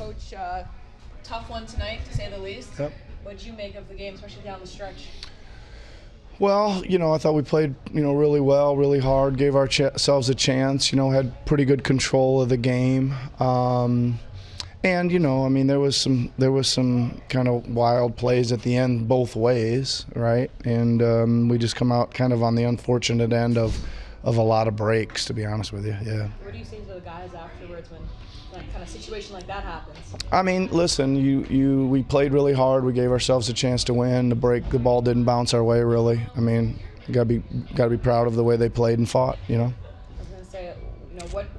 Coach, tough one tonight, to say the least. Yep. What did you make of the game, especially down the stretch? Well, I thought we played, really well, really hard, gave ourselves a chance, had pretty good control of the game. And, there was some kind of wild plays at the end both ways, right? And we just come out kind of on the unfortunate end of a lot of breaks, to be honest with you, yeah. What do you say to the guys afterwards when kind of situation like that happens? I mean, listen, we played really hard. We gave ourselves a chance to win. The ball didn't bounce our way, really. I mean, you gotta be proud of the way they played and fought, I was gonna say,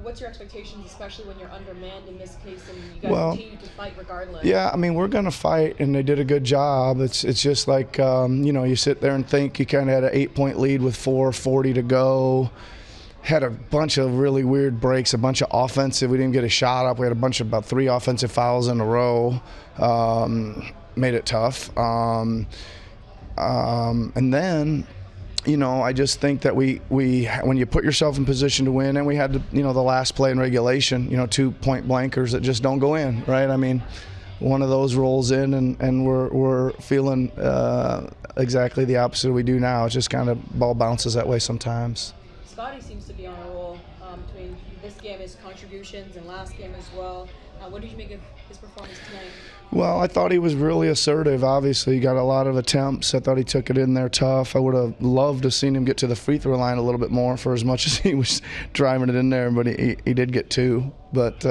what's your expectations, especially when you're undermanned in this case, and you guys continue to fight regardless? Yeah, I mean, we're gonna fight, and they did a good job. It's just like you sit there and think you kind of had an 8-point lead with 4:40 to go. Had a bunch of really weird breaks, a bunch of offensive. We didn't get a shot up. We had about 3 offensive fouls in a row. Made it tough. And then, I just think that we when you put yourself in position to win, and we had the last play in regulation, 2 point blankers that just don't go in, right? I mean, one of those rolls in, and we're feeling exactly the opposite we do now. It's just kind of ball bounces that way sometimes. Scotty seems to be on a roll between this game, his contributions, and last game as well. What did you make of his performance tonight? Well, I thought he was really assertive. Obviously, he got a lot of attempts. I thought he took it in there tough. I would have loved to have seen him get to the free throw line a little bit more for as much as he was driving it in there, but he did get 2. But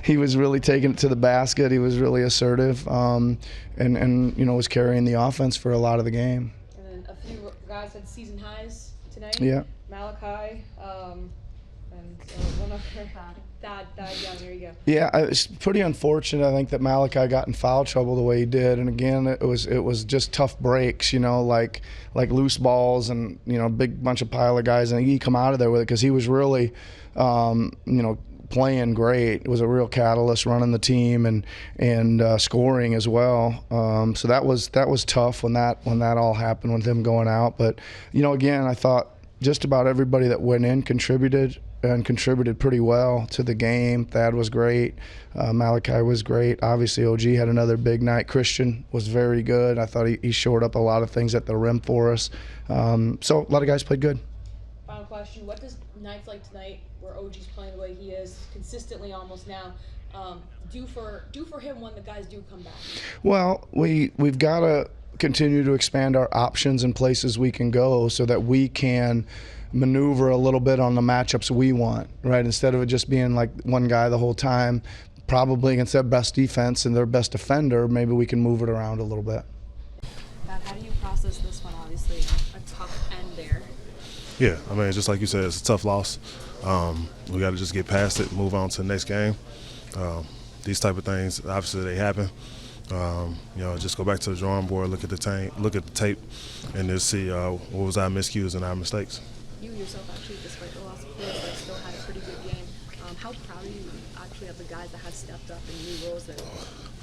he was really taking it to the basket. He was really assertive and was carrying the offense for a lot of the game. And then a few guys had season highs tonight. Yeah. Malachi, and one of Thaddeus Young. There you go. Yeah, it's pretty unfortunate. I think that Malachi got in foul trouble the way he did, and again, it was just tough breaks. Like loose balls and big bunch of pile of guys, and he come out of there with it because he was really, playing great. It was a real catalyst running the team and scoring as well. So that was tough when that all happened with him going out. But again, I thought just about everybody that went in contributed pretty well to the game. Thad was great. Malachi was great. Obviously, OG had another big night. Christian was very good. I thought he shored up a lot of things at the rim for us. So a lot of guys played good. Final question. What does nights like tonight, where OG's playing the way he is consistently almost now, do for him when the guys do come back? Well, we've got to continue to expand our options and places we can go so that we can maneuver a little bit on the matchups we want, right? Instead of it just being like one guy the whole time, probably against their best defense and their best defender, maybe we can move it around a little bit. How do you process this one? Obviously, a tough end there. Yeah, I mean, just like you said, it's a tough loss. We got to just get past it, move on to the next game. These type of things, obviously, they happen. Just go back to the drawing board, look at the tape, and just see what was our miscues and our mistakes. You yourself, actually, despite the loss of players, still had a pretty good game. How proud are you actually of the guys that have stepped up in new roles and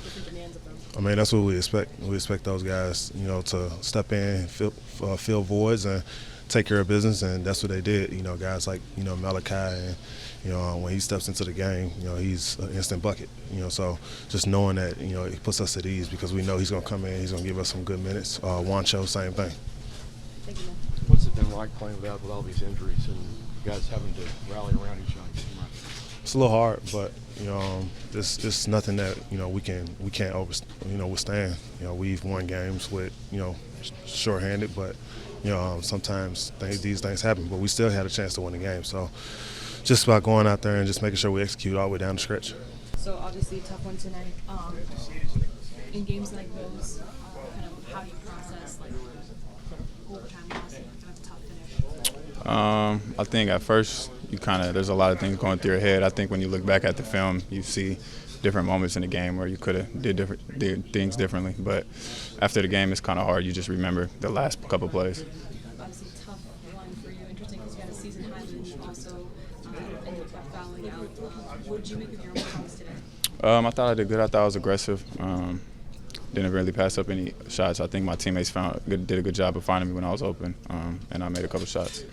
different demands of them? I mean, that's what we expect. We expect those guys, to step in, fill voids, and take care of business, and that's what they did. Guys like Malachi, and when he steps into the game, he's an instant bucket. So just knowing that, it puts us at ease because we know he's going to come in, he's going to give us some good minutes. Juancho, same thing. Thank you, man. What's it been like playing with all these injuries and you guys having to rally around each other? It's a little hard, but it's nothing that we can't withstand. We've won games with shorthanded, but sometimes these things happen. But we still had a chance to win the game. So just about going out there and just making sure we execute all the way down the stretch. So obviously a tough one tonight. In games like those, kind of how do you process overtime loss and kind of a tough finish? I think at first there's a lot of things going through your head. I think when you look back at the film, you see different moments in the game where you could have did things differently. But after the game, it's kind of hard. You just remember the last couple plays. Obviously, tough one for you. Interesting because you had a season high, and you also ended up fouling out. What did you make of your own performance today? I thought I did good. I thought I was aggressive. Didn't really pass up any shots. I think my teammates did a good job of finding me when I was open, and I made a couple shots.